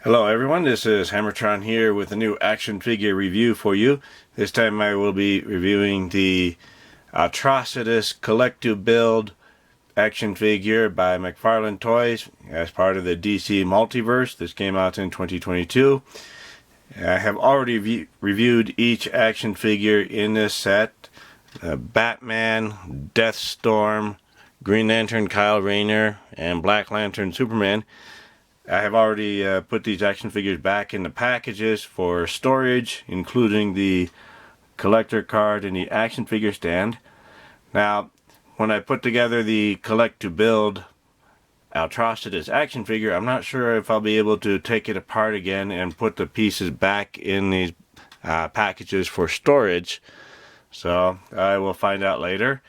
Hello everyone, this is HammerTron here with a new action figure review for you. This time I will be reviewing the Atrocitus Collective Build action figure by McFarlane Toys as part of the DC Multiverse. This came out in 2022. I have already reviewed each action figure in this set. Batman, Deathstorm, Green Lantern Kyle Rayner, and Black Lantern Superman. I have already put these action figures back in the packages for storage, including the collector card and the action figure stand. Now, when I put together the Collect to Build Atrocitus action figure, I'm not sure if I'll be able to take it apart again and put the pieces back in these packages for storage. So I will find out later.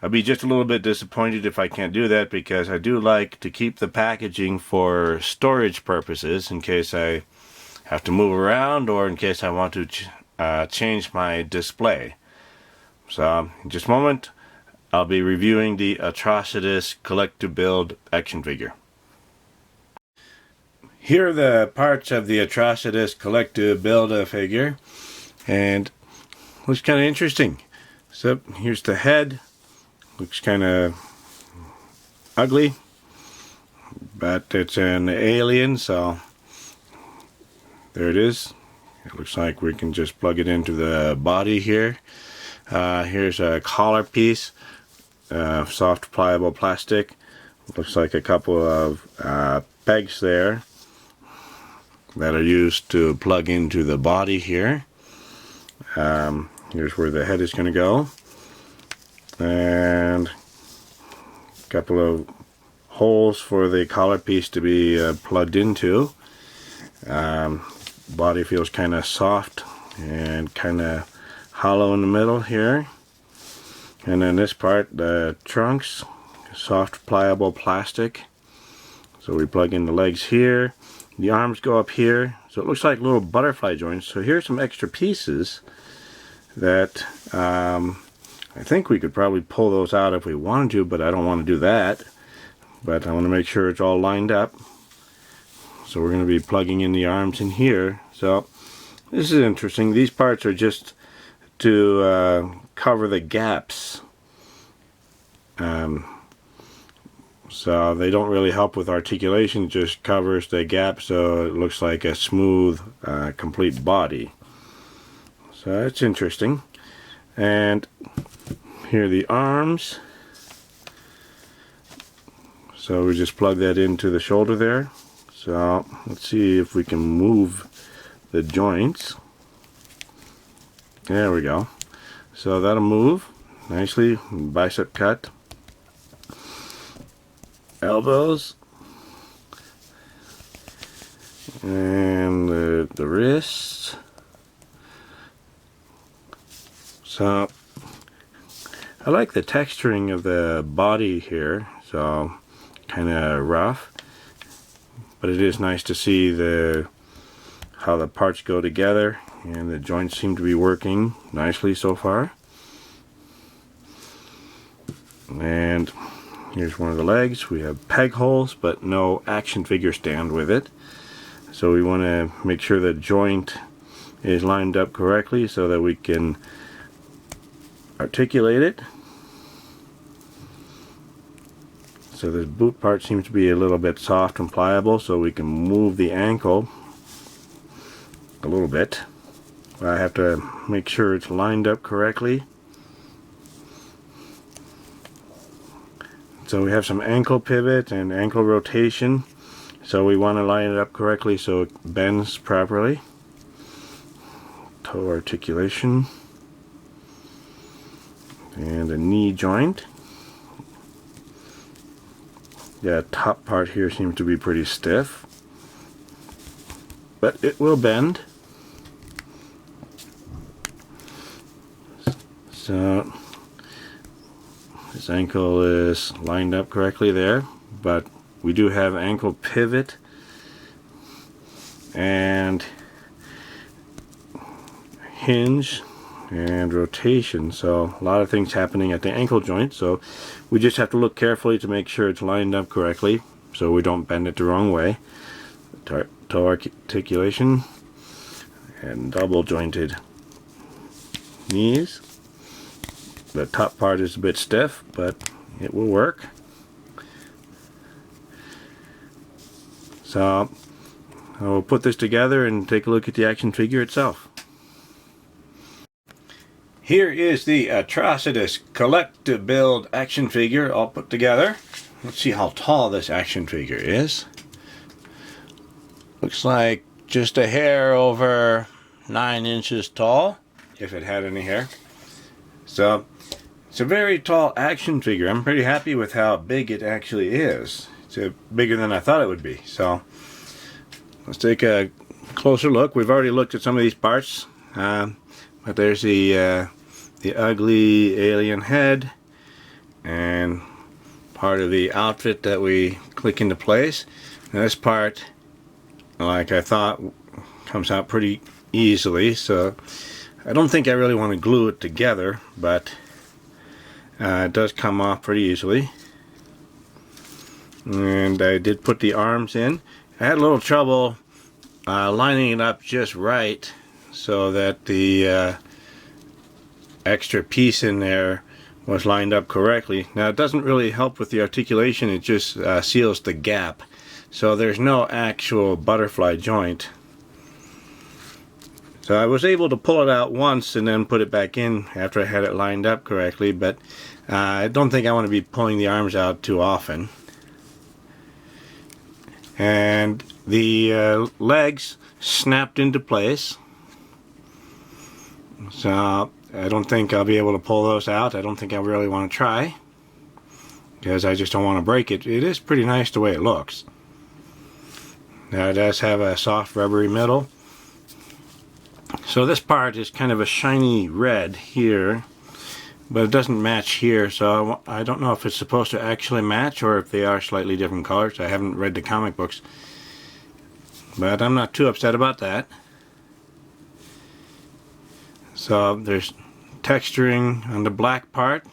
I'll be just a little bit disappointed if I can't do that, because I do like to keep the packaging for storage purposes in case I have to move around or in case I want to change my display. So in just a moment I'll be reviewing the Atrocitus Collect to Build action figure. Here are the parts of the Atrocitus Collect to Build figure, and looks kind of interesting. So here's the head. Looks kind of ugly, but it's an alien, so there it is. It looks like we can just plug it into the body here. Here's a collar piece, soft pliable plastic. Looks like a couple of pegs there that are used to plug into the body here. Here's where the head is going to go. And a couple of holes for the collar piece to be plugged into. Body feels kind of soft and kind of hollow in the middle here. And then this part, the trunks, soft pliable plastic. So we plug in the legs here. The arms go up here. So it looks like little butterfly joints. So here's some extra pieces that I think we could probably pull those out if we wanted to, but I don't want to do that. But I want to make sure it's all lined up. So we're going to be plugging in the arms in here. So this is interesting. These parts are just to cover the gaps. So they don't really help with articulation, it just covers the gap so it looks like a smooth, complete body. So that's interesting. And here are the arms. So we just plug that into the shoulder there. So let's see if we can move the joints. There we go. So that'll move nicely. Bicep cut. Elbows. And the wrists. So I like the texturing of the body here, so kind of rough, but it is nice to see how the parts go together, and the joints seem to be working nicely so far. And here's one of the legs. We have peg holes but no action figure stand with it, so we want to make sure the joint is lined up correctly so that we can articulate it. So this boot part seems to be a little bit soft and pliable, so we can move the ankle a little bit. I have to make sure it's lined up correctly. So we have some ankle pivot and ankle rotation, so we want to line it up correctly so it bends properly. Toe articulation. And a knee joint. The top part here seems to be pretty stiff, but it will bend. So this ankle is lined up correctly there, but we do have ankle pivot and hinge and rotation, so a lot of things happening at the ankle joint, so we just have to look carefully to make sure it's lined up correctly so we don't bend it the wrong way. toe articulation, and double jointed knees. The top part is a bit stiff, but it will work. So I will put this together and take a look at the action figure itself. Here is the Atrocitus collect-to-build action figure all put together. Let's see how tall this action figure is. Looks like just a hair over 9 inches tall, if it had any hair. So it's a very tall action figure. I'm pretty happy with how big it actually is. It's bigger than I thought it would be. So let's take a closer look. We've already looked at some of these parts, but there's the ugly alien head and part of the outfit that we click into place. Now this part, like I thought, comes out pretty easily, so I don't think I really want to glue it together, but it does come off pretty easily. And I did put the arms in. I had a little trouble lining it up just right so that the extra piece in there was lined up correctly. Now it doesn't really help with the articulation, it just seals the gap. So there's no actual butterfly joint. So I was able to pull it out once and then put it back in after I had it lined up correctly, but I don't think I want to be pulling the arms out too often. And the legs snapped into place. So I don't think I'll be able to pull those out. I don't think I really want to try, because I just don't want to break it. It is pretty nice the way it looks. Now it does have a soft rubbery middle. So this part is kind of a shiny red here, but it doesn't match here, so I don't know if it's supposed to actually match or if they are slightly different colors. I haven't read the comic books, but I'm not too upset about that. So there's texturing on the black part.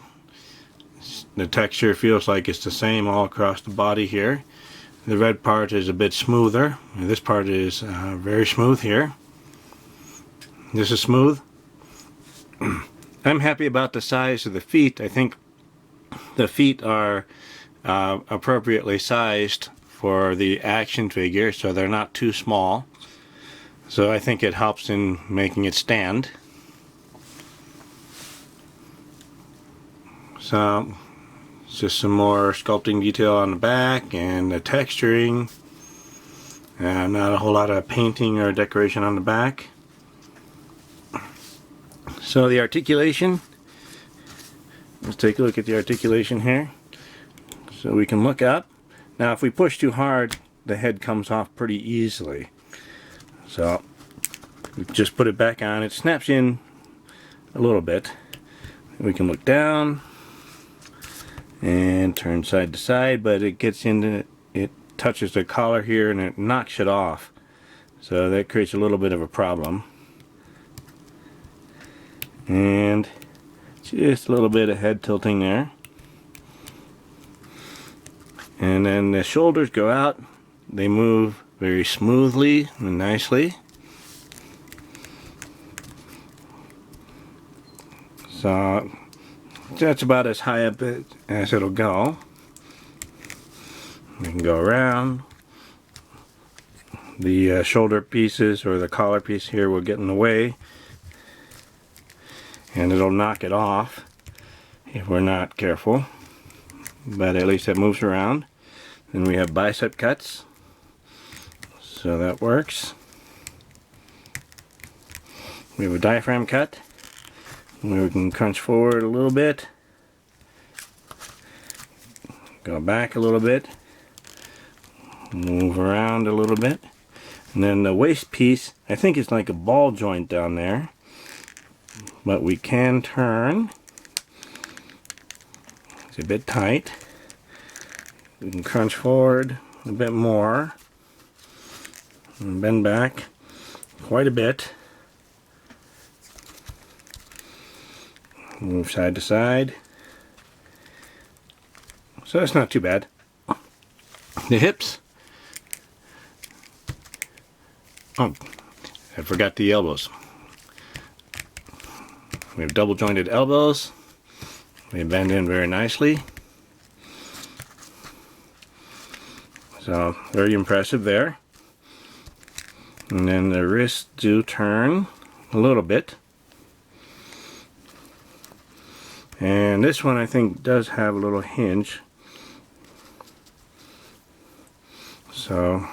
The texture feels like it's the same all across the body here. The red part is a bit smoother. This part is very smooth here. This is smooth. I'm happy about the size of the feet. I think the feet are appropriately sized for the action figure, so they're not too small. So I think it helps in making it stand. So just some more sculpting detail on the back and the texturing. Not a whole lot of painting or decoration on the back. So the articulation, let's take a look at the articulation here. So we can look up. Now if we push too hard, the head comes off pretty easily. So we just put it back on. It snaps in a little bit. We can look down and turn side to side, but it gets into, it touches the collar here and it knocks it off. So that creates a little bit of a problem. And just a little bit of head tilting there. And then the shoulders go out. They move very smoothly and nicely. So that's about as high up as it'll go. We can go around. The shoulder pieces or the collar piece here will get in the way, and it'll knock it off if we're not careful, but at least it moves around. Then we have bicep cuts, so that works. We have a diaphragm cut, where we can crunch forward a little bit, go back a little bit, move around a little bit, and then the waist piece, I think it's like a ball joint down there, but we can turn. It's a bit tight. We can crunch forward a bit more and bend back quite a bit. Move side to side. So that's not too bad. The hips, Oh, I forgot the elbows. We have double jointed elbows. They bend in very nicely. So very impressive there. And then the wrists do turn a little bit. And this one I think does have a little hinge. So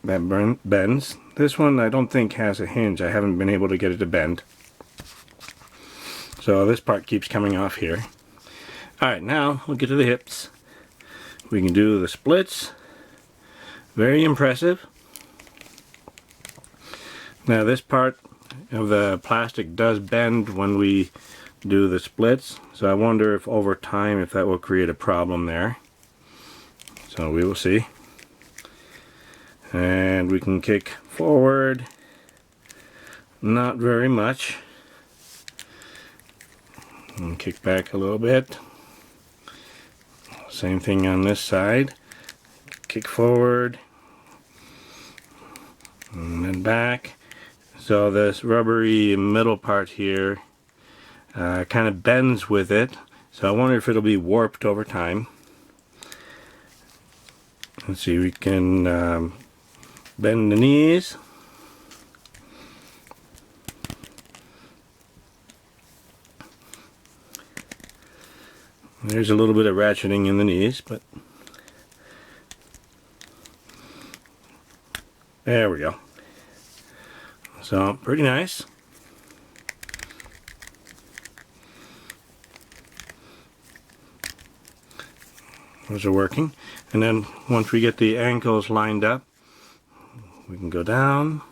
that bends. This one I don't think has a hinge. I haven't been able to get it to bend. So this part keeps coming off here. Alright, now we'll get to the hips. We can do the splits. Very impressive. Now this part of the plastic does bend when we do the splits. So I wonder if over time if that will create a problem there. So we will see. And we can kick forward. Not very much. And kick back a little bit. Same thing on this side. Kick forward. And then back. So this rubbery middle part here kind of bends with it. So I wonder if it'll be warped over time. Let's see, we can bend the knees. There's a little bit of ratcheting in the knees, but there we go. So pretty nice. Those are working. And then once we get the ankles lined up, we can go down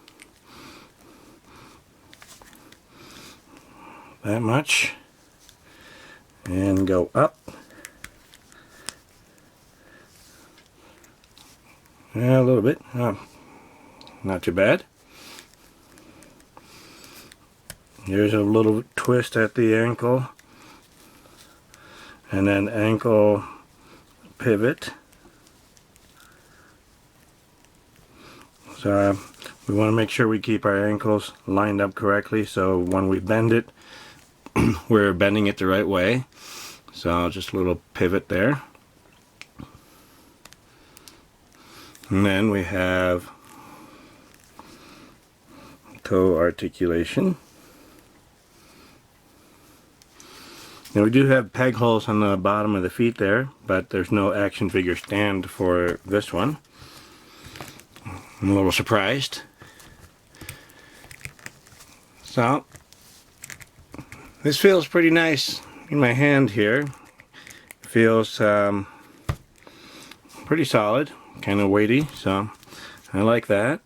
that much and go up. Yeah, a little bit. Not too bad. Here's a little twist at the ankle, and then ankle pivot. So we want to make sure we keep our ankles lined up correctly, so when we bend it we're bending it the right way. So just a little pivot there. And then we have toe articulation. Now we do have peg holes on the bottom of the feet there, but there's no action figure stand for this one. I'm a little surprised. So this feels pretty nice in my hand here. It feels pretty solid, kind of weighty, so I like that.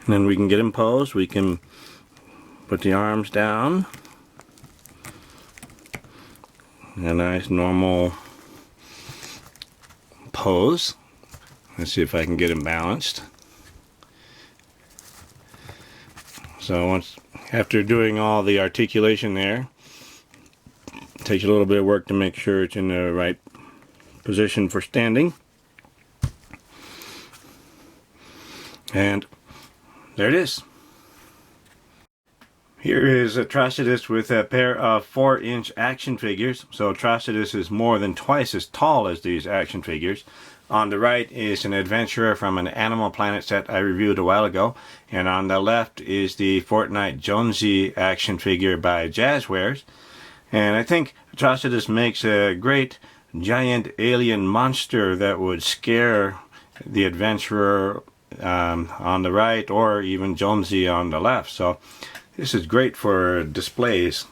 And then we can get in pose. We can put the arms down. A nice normal pose. Let's see if I can get him balanced. So after doing all the articulation there, it takes a little bit of work to make sure it's in the right position for standing. And there it is. Here is Atrocitus with a pair of 4-inch action figures. So Atrocitus is more than twice as tall as these action figures. On the right is an adventurer from an Animal Planet set I reviewed a while ago. And on the left is the Fortnite Jonesy action figure by Jazzwares. And I think Atrocitus makes a great giant alien monster that would scare the adventurer on the right, or even Jonesy on the left. So this is great for displays.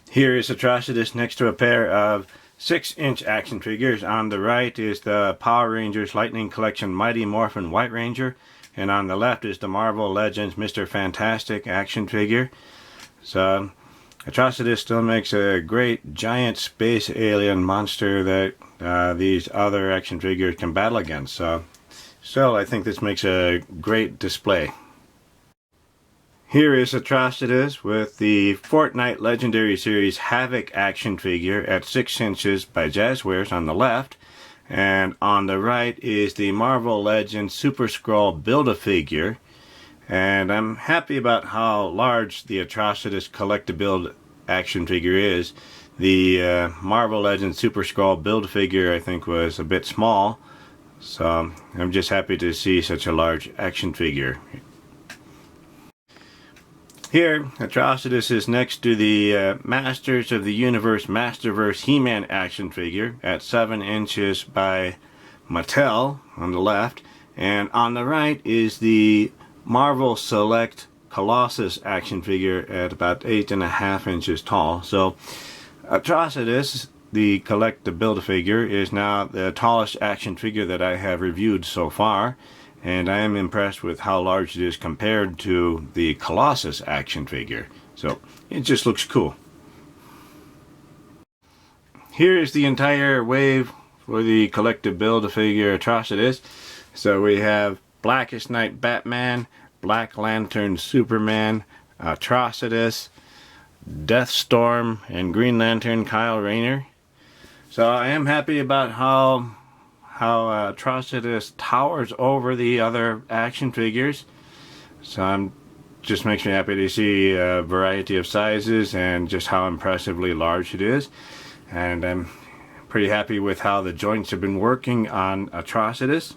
Here is Atrocitus next to a pair of 6-inch action figures. On the right is the Power Rangers Lightning Collection Mighty Morphin White Ranger, and on the left is the Marvel Legends Mr. Fantastic action figure. So Atrocitus still makes a great giant space alien monster that these other action figures can battle against. So still, I think this makes a great display. Here is Atrocitus with the Fortnite Legendary Series Havoc action figure at 6 inches by Jazzwares on the left. And on the right is the Marvel Legends Super Skrull Build-A-Figure. And I'm happy about how large the Atrocitus Collect-A-Build action figure is. The Marvel Legends Super Skrull Build-A-Figure I think was a bit small. So I'm just happy to see such a large action figure. Here, Atrocitus is next to the Masters of the Universe Masterverse He-Man action figure at 7 inches by Mattel on the left, and on the right is the Marvel Select Colossus action figure at about 8.5 inches tall. So Atrocitus, the Collect-A-Build-A-Figure, is now the tallest action figure that I have reviewed so far. And I am impressed with how large it is compared to the Colossus action figure. So it just looks cool. Here is the entire wave for the Collect-A-Build-A-Figure Atrocitus. So we have Blackest Night Batman, Black Lantern Superman, Atrocitus, Deathstorm, and Green Lantern Kyle Rayner. So I am happy about how Atrocitus towers over the other action figures. So just makes me happy to see a variety of sizes and just how impressively large it is. And I'm pretty happy with how the joints have been working on Atrocitus.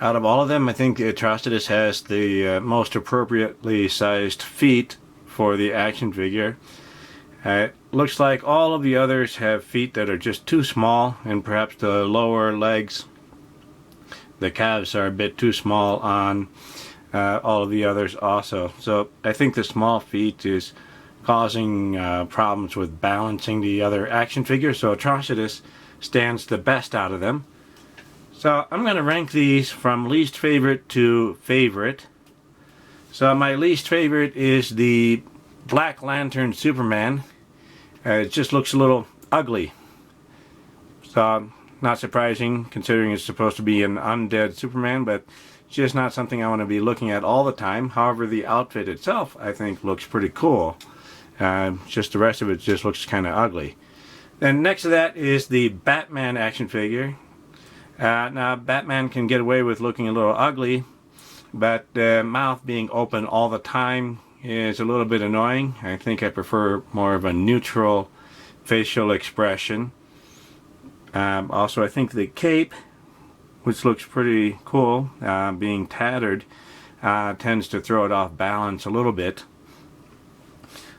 Out of all of them, I think Atrocitus has the most appropriately sized feet for the action figure. It looks like all of the others have feet that are just too small, and perhaps the lower legs, the calves are a bit too small on all of the others also. So I think the small feet is causing problems with balancing the other action figures, so Atrocitus stands the best out of them. So I'm going to rank these from least favorite to favorite. So my least favorite is the Black Lantern Superman. It just looks a little ugly. So not surprising considering it's supposed to be an undead Superman, but just not something I want to be looking at all the time. However, the outfit itself I think looks pretty cool. Just the rest of it just looks kind of ugly. Then next to that is the Batman action figure. Now Batman can get away with looking a little ugly, but the mouth being open all the time is a little bit annoying. I think I prefer more of a neutral facial expression. Also, I think the cape, which looks pretty cool, being tattered, tends to throw it off balance a little bit.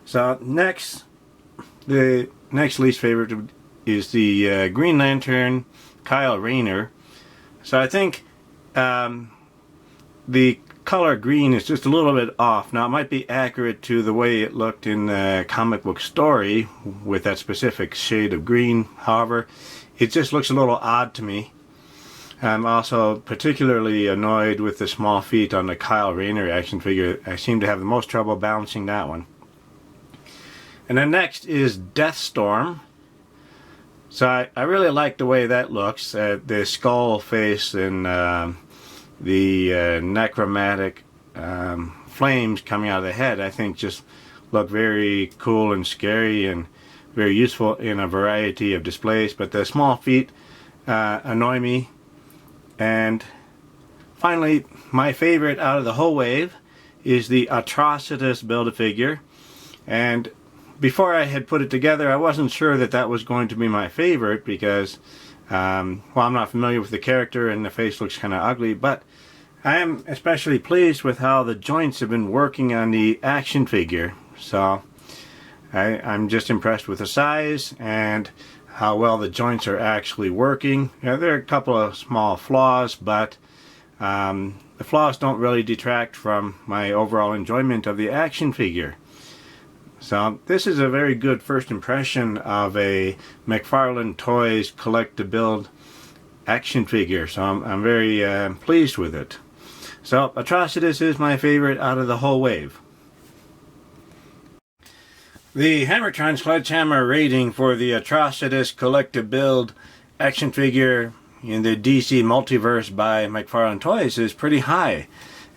So next, the next least favorite is the Green Lantern Kyle Rayner. So I think the color green is just a little bit off. Now it might be accurate to the way it looked in the comic book story with that specific shade of green. However, it just looks a little odd to me. I'm also particularly annoyed with the small feet on the Kyle Rayner action figure. I seem to have the most trouble balancing that one. And then next is Deathstorm. So I really like the way that looks. The skull face and the necromantic flames coming out of the head, I think just look very cool and scary and very useful in a variety of displays. But the small feet annoy me. And finally, my favorite out of the whole wave is the Atrocitus Build-A-Figure. And before I had put it together, I wasn't sure that that was going to be my favorite because, well, I'm not familiar with the character and the face looks kind of ugly, but I am especially pleased with how the joints have been working on the action figure. So I'm just impressed with the size and how well the joints are actually working. There are a couple of small flaws, but the flaws don't really detract from my overall enjoyment of the action figure. So this is a very good first impression of a McFarlane Toys Collect-A-Build action figure. So I'm very pleased with it. So Atrocitus is my favorite out of the whole wave. The HammerTron Sledgehammer rating for the Atrocitus Collect-A-Build action figure in the DC Multiverse by McFarlane Toys is pretty high.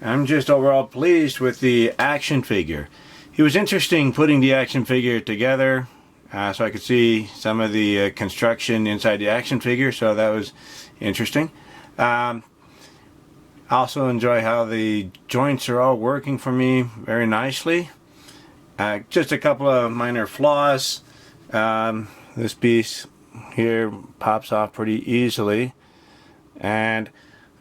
I'm just overall pleased with the action figure. It was interesting putting the action figure together. so I could see some of the construction inside the action figure, so that was interesting. I also enjoy how the joints are all working for me very nicely. Just a couple of minor flaws. This piece here pops off pretty easily, and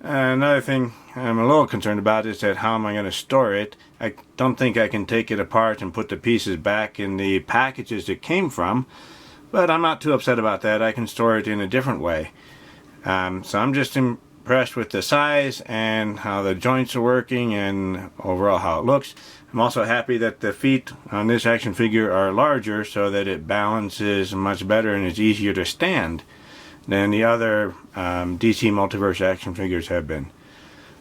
another thing I'm a little concerned about is that how am I going to store it. I don't think I can take it apart and put the pieces back in the packages it came from, but I'm not too upset about that. I can store it in a different way. So I'm just impressed with the size and how the joints are working and overall how it looks. I'm also happy that the feet on this action figure are larger so that it balances much better and is easier to stand than the other DC Multiverse action figures have been.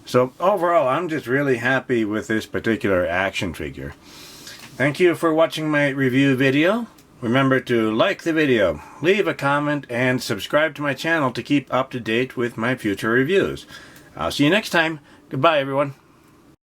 So overall, I'm just really happy with this particular action figure. Thank you for watching my review video. Remember to like the video, leave a comment, and subscribe to my channel to keep up to date with my future reviews. I'll see you next time. Goodbye, everyone.